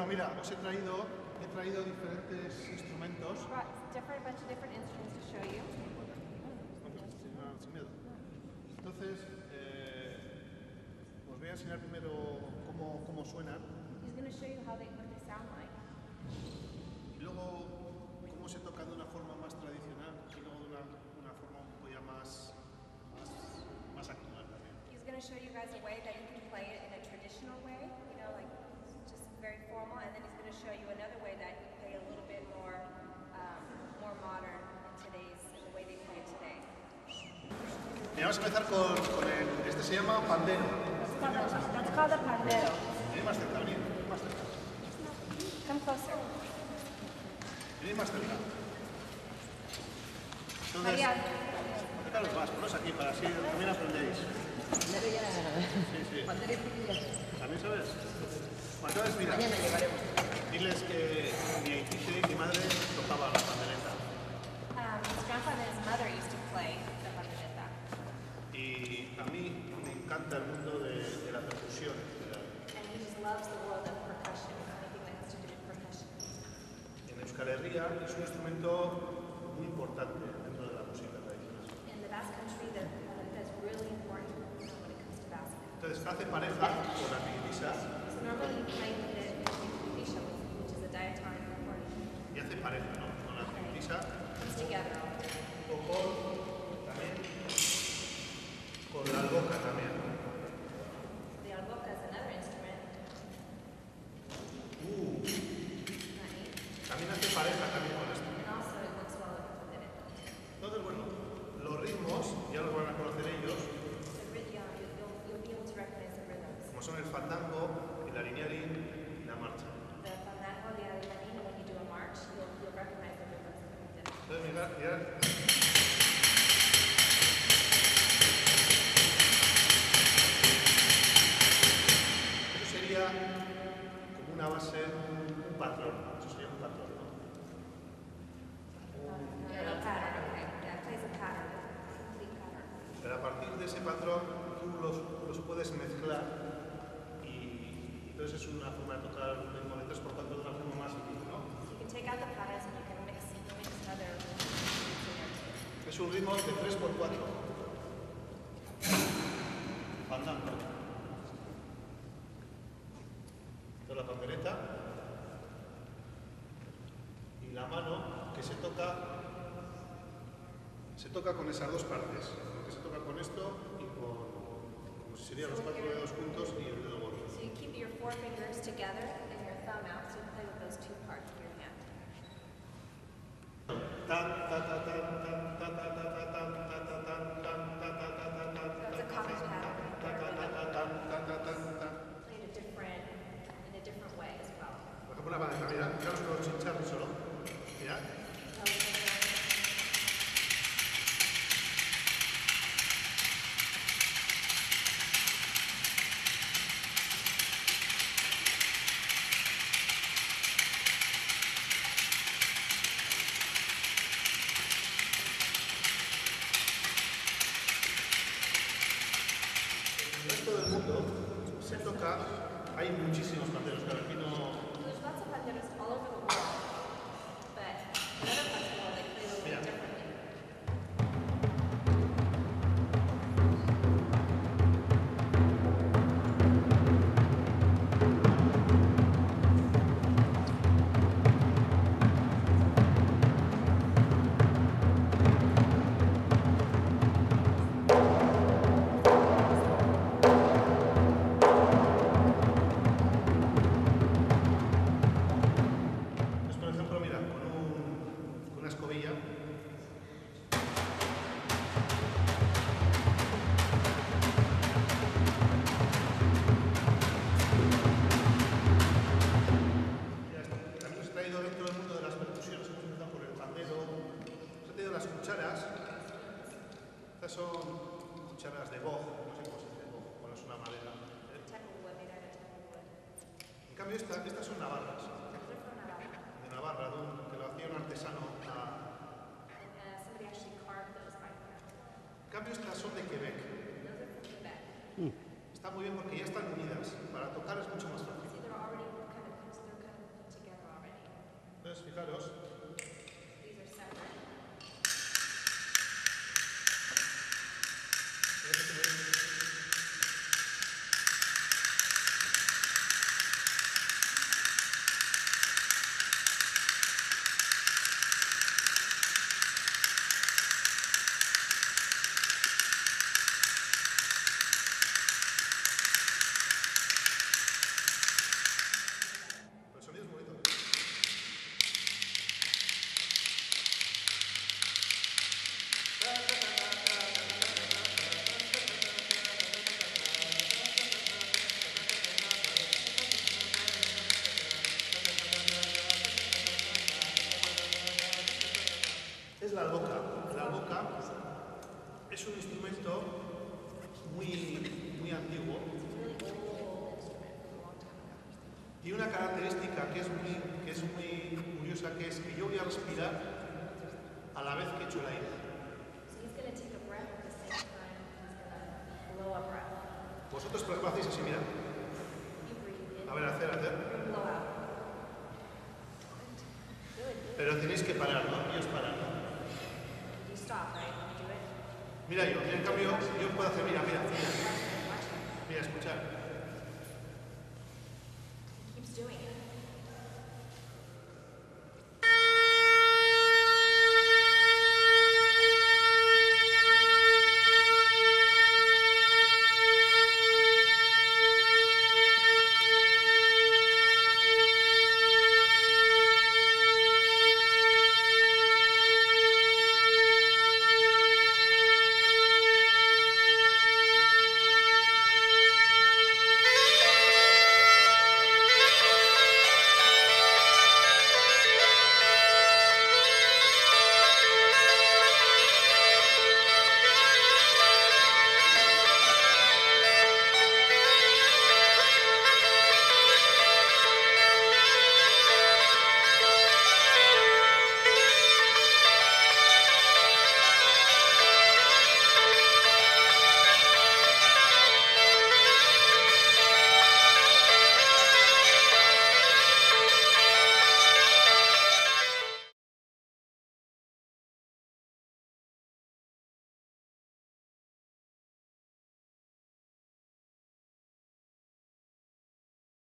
Bueno, mira, os he traído diferentes instrumentos. Sin miedo. Entonces, os voy a enseñar primero cómo suenan. Y luego cómo se toca de una forma más tradicional y luego de una forma un poco ya más actual también. He's going to show you guys a way that you can play it in a traditional way, you know, like just very formal, and then he's going to show you another way that you play a little bit more modern in the way they play it today. Y vamos a empezar con este se llama pandero. That's called a pandero. Venid más cerca, venid más cerca. Come closer. Venid más cerca. Entonces, acercaros más, ponos aquí para así también aprendéis. Sí. ¿También sabes? Bueno, entonces mira, diles que mi aitite y mi madre tocaban la pandereta. His grandfather and his mother used to play the pandereta. Y a mí me encanta el mundo de la percusión. And he just loves the world of percussion, anything that has to do with percussion. En Euskal Herria es un instrumento muy importante dentro de la música tradicional. In the Basque country, the pandereta is really important when it comes to Basque. Entonces hace pareja con la pianista. So normally you play with it in Bisha, which is a diatonic accordion. Y hace pareja, ¿no? Con la pianista. Comes together. O también con la alboca también. The alboca is another instrument. También hace pareja también con esto. And also it works well with the pandereta. Entonces, bueno, los ritmos ya los van a conocer ellos, You'll be able to recognize the rhythms. como son el fandango, el lineari y la marcha. The fandango, the alianino, when you do a march, you'll recognize the rhythms of the pandereta. Entonces, mirad. Eso sería como una base, un patrón. Eso sería un patrón, ¿no? A pattern, okay. Yeah, it plays a pattern. A complete pattern. Pero a partir de ese patrón tú los puedes mezclar y entonces es una forma de tocar un ritmo de 3x4 de una forma más difícil, ¿no? You can take out the patterns and you can mix other instruments in there too. Es un ritmo de 3x4. Fandango. Entonces la pandereta y la mano que se toca con esas dos partes. Que se toca con esto y como si serían los 4 dedos juntos y el dedo gordo. So you keep your four fingers together and your thumb out, so you play with those two parts of your hand. That's a common pattern. Played in a different way as well. Por ejemplo, la pandereta, mira, fijaros con los chincharros solo. Mira. En el resto del mundo se toca, hay muchísimos panderos, claro, aquí no. There's lots of panderos all over the world, but in other parts of the world they play a little bit differently. Pues por ejemplo, mira, con una escobilla. También os he traído dentro del mundo de las percusiones, hemos empezado por el pandero, os he traído las cucharas. Estas son cucharas de boj, no sé cómo se dice boj, bueno, es una madera. Type of wood, made out of type of wood. En cambio, estas son navarras, They're from Navarra. de Navarra, que lo hacía un artesano. And somebody actually carved those by hand. En cambio, estas son de Quebec. Those are from Quebec. Está muy bien porque ya están unidas. Para tocar es mucho más fácil. See, they're already kind of Entonces, fijaros. These are separate. El sonido es bonito. Es la alboca. La alboca es un instrumento muy antiguo y una característica que es muy curiosa, que es que yo voy a respirar a la vez que echo el aire. So he's going to take a breath at the same time. He's going to blow a breath. Vosotros, por ejemplo, hacéis así, mira. You breathe in. A ver, hacer. You blow out. Good. Pero tenéis que parar, ¿no? Ellos paran, ¿no? You stop, right? When you do it. Mira yo, en cambio, yo puedo hacer, mira, Watch it. escuchar.